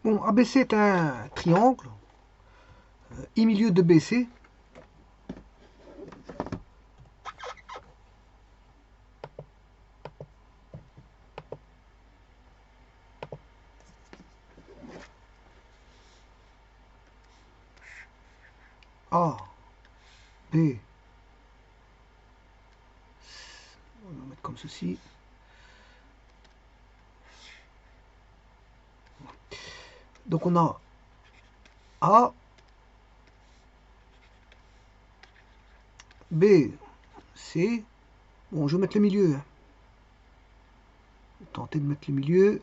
Bon, ABC est un triangle, I milieu de BC. A, B, on va mettre comme ceci. Donc on a A, B, C. Bon, je vais mettre le milieu. Tenter de mettre le milieu.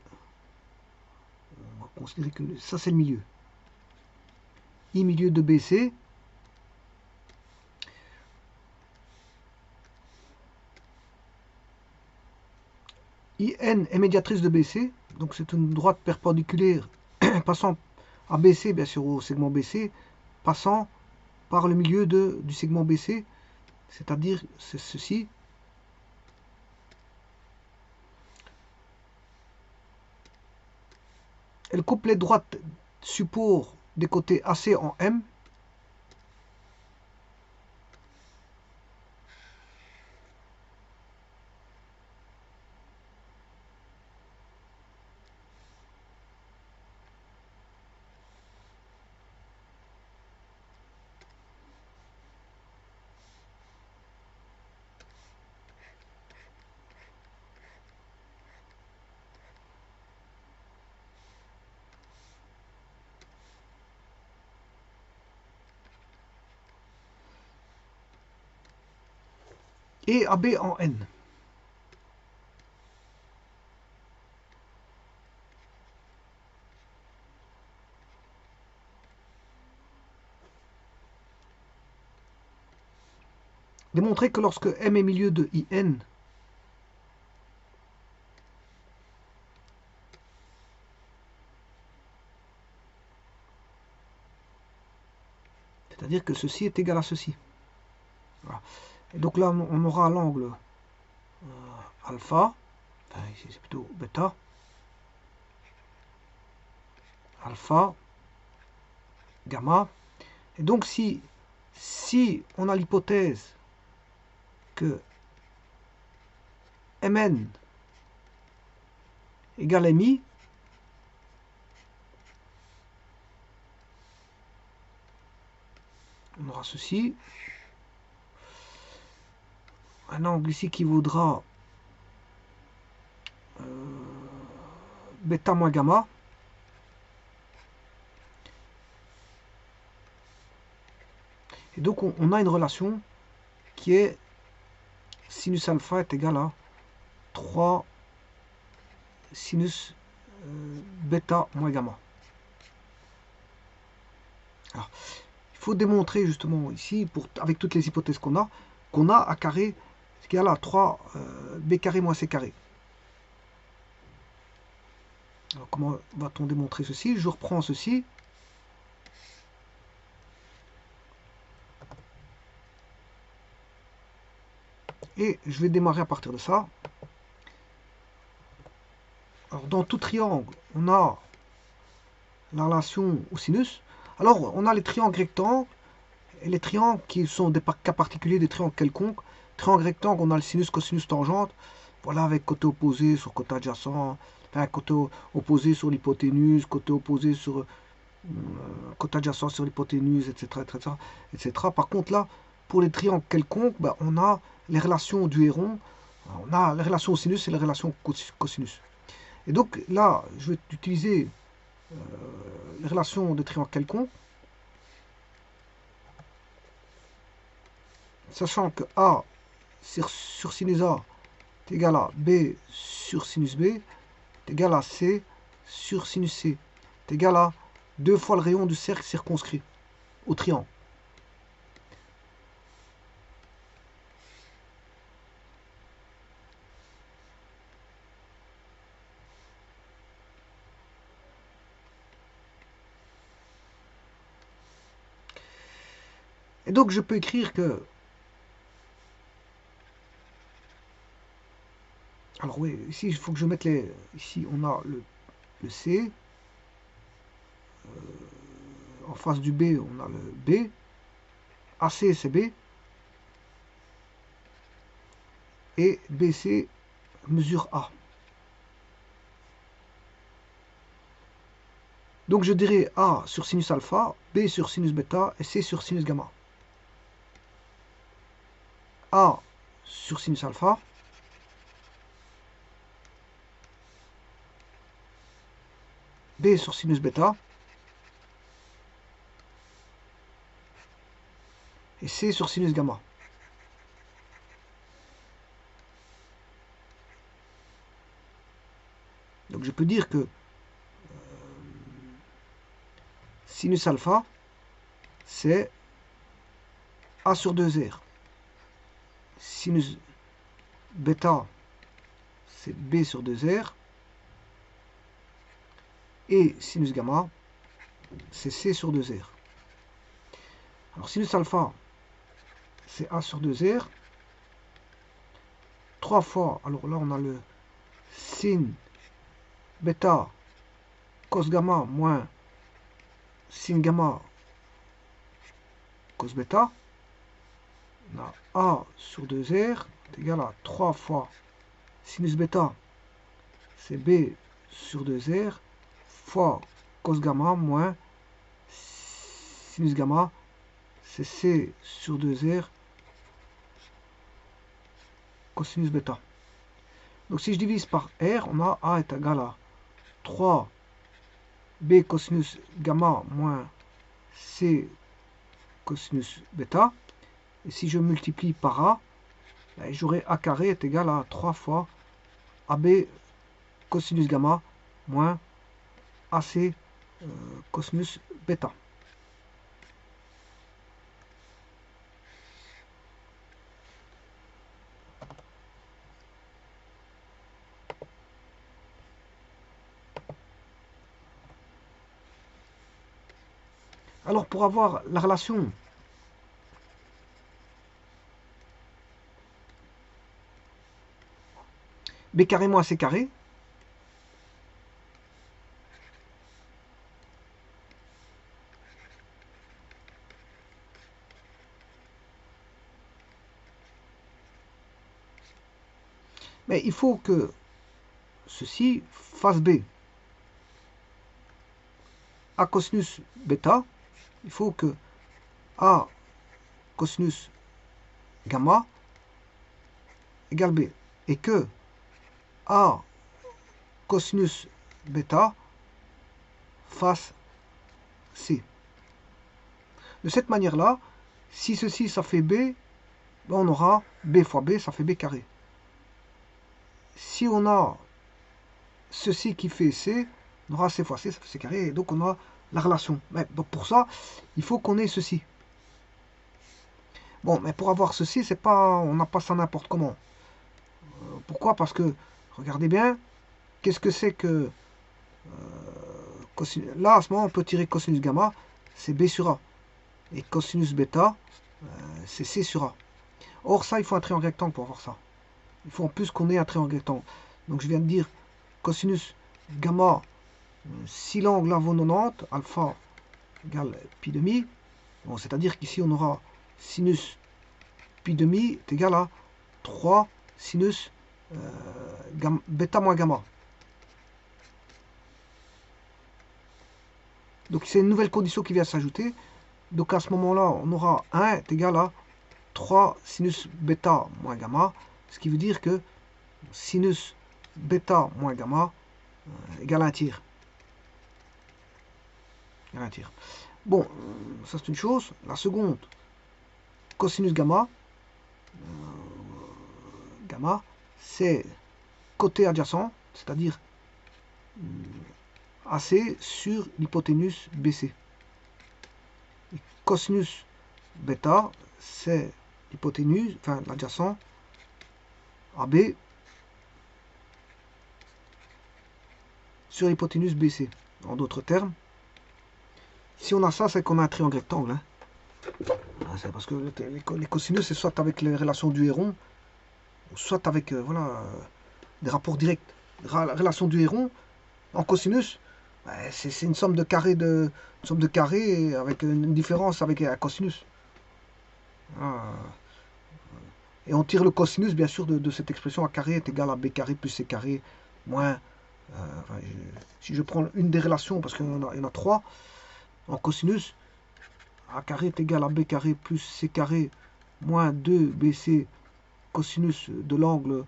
On va considérer que ça c'est le milieu. I milieu de BC. IN est médiatrice de BC. Donc c'est une droite perpendiculaire passant à BC, bien sûr au segment BC, passant par le milieu du segment BC, c'est-à-dire ceci. Elle coupe les droites support des côtés AC en M. Et AB en N. Démontrer que lorsque M est milieu de IN, c'est-à-dire que ceci est égal à ceci. Voilà. Et donc là, on aura l'angle alpha, enfin ici c'est plutôt bêta, alpha, gamma. Et donc si on a l'hypothèse que Mn égale Mi, on aura ceci. Un angle ici qui vaudra bêta moins gamma. Et donc on a une relation qui est sinus alpha est égal à 3 sinus bêta moins gamma. Alors, il faut démontrer justement ici, avec toutes les hypothèses qu'on a A carré est égal à 3 B carré moins C carré. Alors comment va-t-on démontrer ceci? Je reprends ceci. Et je vais démarrer à partir de ça. Alors dans tout triangle, on a la relation au sinus. Alors on a les triangles rectangles et les triangles qui sont des cas particuliers des triangles quelconques. Triangle rectangle, on a le sinus, cosinus, tangente. Voilà, avec côté opposé sur côté adjacent, enfin côté opposé sur l'hypoténuse, côté opposé sur côté adjacent sur l'hypoténuse, etc., etc., etc. Par contre là, pour les triangles quelconques, ben, on a les relations du héron, on a les relations au sinus et les relations cosinus. Et donc là, je vais utiliser les relations de triangles quelconques, sachant que A sur sinus A est égal à B sur sinus B, est égal à C sur sinus C, est égal à 2 fois le rayon du cercle circonscrit au triangle. Et donc je peux écrire que... Alors oui, ici il faut que je mette les... Ici on a le C. face du B, on a le B. AC, c'est B. Et BC mesure A. Donc je dirais A sur sinus alpha, B sur sinus bêta et C sur sinus gamma. A sur sinus alpha, B sur sinus bêta et C sur sinus gamma. Donc je peux dire que sinus alpha, c'est A sur 2R. Sinus bêta, c'est B sur 2R. Et sinus gamma, c'est C sur 2R. Alors sinus alpha, c'est A sur 2R. 3 fois, alors là on a le sin bêta cos gamma moins sin gamma cos bêta. On a A sur 2R est égal à 3 fois sinus bêta, c'est B sur 2R, fois cos gamma moins sinus gamma, c'est C sur 2R cosinus bêta. Donc si je divise par R, on a A est égal à 3 B cosinus gamma moins C cosinus bêta. Et si je multiplie par A, ben, j'aurai A carré est égal à 3 fois AB cosinus gamma moins AC cosinus bêta. Alors pour avoir la relation B carré moins C carré, mais il faut que ceci fasse B. A cosinus bêta, il faut que A cosinus gamma égale B. Et que A cosinus bêta fasse C. De cette manière-là, si ceci ça fait B, ben on aura B fois B, ça fait B carré. Si on a ceci qui fait C, on aura C fois C, ça fait C carré, et donc on a la relation. Mais donc pour ça, il faut qu'on ait ceci. Bon, mais pour avoir ceci, c'est pas, on n'a pas ça n'importe comment. Pourquoi? Parce que, regardez bien, qu'est-ce que c'est que... là, à ce moment, on peut tirer cosinus gamma, c'est B sur A. Et cosinus bêta, c'est C sur A. Or, ça, il faut un triangle rectangle pour avoir ça. Il faut en plus qu'on ait un triangle rectangle. Donc, je viens de dire cosinus gamma, si l'angle vaut 90, alpha égale pi demi. Bon, c'est-à-dire qu'ici, on aura sinus pi demi est égal à 3 sinus bêta moins gamma. Donc c'est une nouvelle condition qui vient s'ajouter. Donc à ce moment-là, on aura 1 est égal à 3 sinus bêta moins gamma. Ce qui veut dire que sinus bêta moins gamma égale 1 tiers. Égale 1 tiers. Bon, ça c'est une chose. La seconde, cosinus gamma. Gamma, c'est côté adjacent, c'est-à-dire AC sur l'hypoténuse BC. Et cosinus bêta, c'est l'hypoténuse, enfin l'adjacent AB sur l'hypoténuse BC. En d'autres termes, si on a ça, c'est qu'on a un triangle rectangle. Hein. C'est parce que les cosinus, c'est soit avec les relations du héron, soit avec voilà, des rapports directs. La relation du héron, en cosinus, Ben, c'est une somme de carrés avec une différence avec un cosinus. Ah. Et on tire le cosinus, bien sûr, de cette expression a carré est égal à b carré plus c carré moins. Enfin, si je prends une des relations, parce qu'il y en a trois, en cosinus, a carré est égal à b carré plus c carré moins 2bc cosinus de l'angle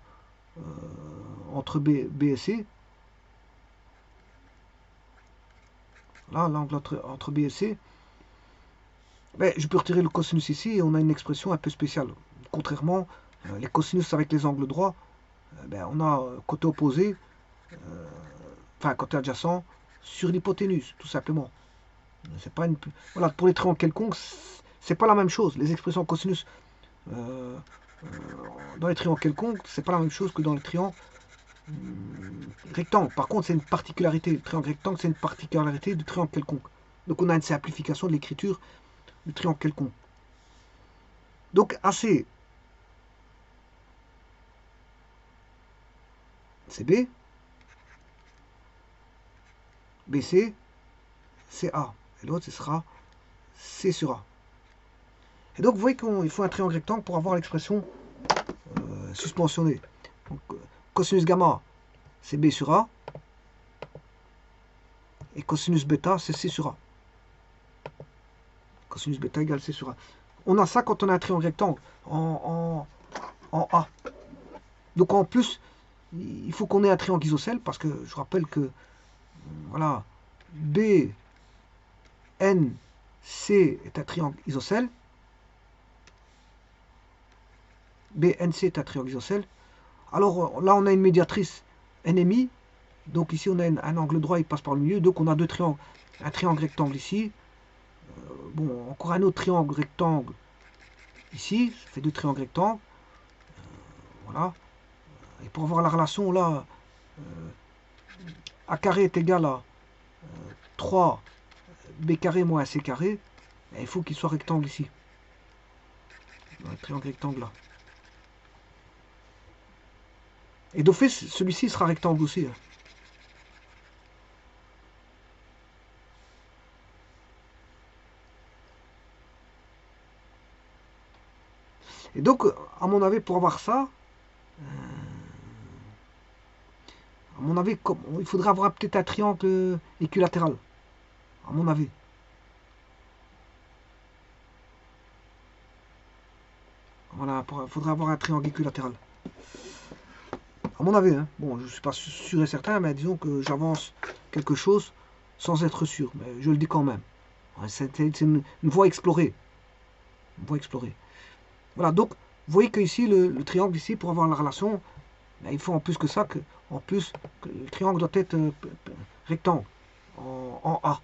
entre B et C. Là, l'angle entre B et C. Ben, je peux retirer le cosinus ici et on a une expression un peu spéciale. Contrairement, les cosinus avec les angles droits, ben, on a côté opposé, enfin côté adjacent, sur l'hypoténuse, tout simplement. C'est pas une... Voilà, pour les triangles quelconques, c'est pas la même chose. Les expressions cosinus euh, dans les triangles quelconques, c'est pas la même chose que dans les triangles rectangles. Par contre, c'est une particularité. Le triangle rectangle, c'est une particularité du triangle quelconque. Donc on a une simplification de l'écriture du triangle quelconque. Donc AC, c'est B, BC, c'est A. Et l'autre, ce sera C sur A. Et donc vous voyez qu'il faut un triangle rectangle pour avoir l'expression suspensionnée. Donc, cosinus gamma, c'est B sur A. Et cosinus bêta, c'est C sur A. Cosinus bêta égale C sur A. On a ça quand on a un triangle rectangle en A. Donc en plus, il faut qu'on ait un triangle isocèle parce que je rappelle que voilà, B, N, C est un triangle isocèle. BNC est un triangle isocèle. Alors là, on a une médiatrice NMI. Donc ici, on a un angle droit, il passe par le milieu. Donc on a deux triangles. Un triangle rectangle ici. Bon, encore un autre triangle rectangle ici. Ça fait deux triangles rectangles. Voilà. Et pour avoir la relation là, A carré est égal à 3 B carré moins C carré, il faut qu'il soit rectangle ici. Dans le triangle rectangle là. Et d'office, celui-ci sera rectangle aussi. Et donc, à mon avis, pour avoir ça, à mon avis, il faudrait avoir peut-être un triangle équilatéral. À mon avis. Voilà, il faudrait avoir un triangle équilatéral. À mon avis, hein. Bon, je ne suis pas sûr et certain, mais disons que j'avance quelque chose sans être sûr. Mais je le dis quand même. C'est une voie explorée. Une voie explorée. Voilà, donc, vous voyez que ici, le triangle ici, pour avoir la relation, ben, il faut en plus que ça, en plus, que le triangle doit être rectangle, en A.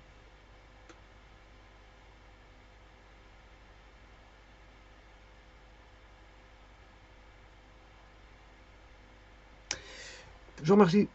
Je vous remercie.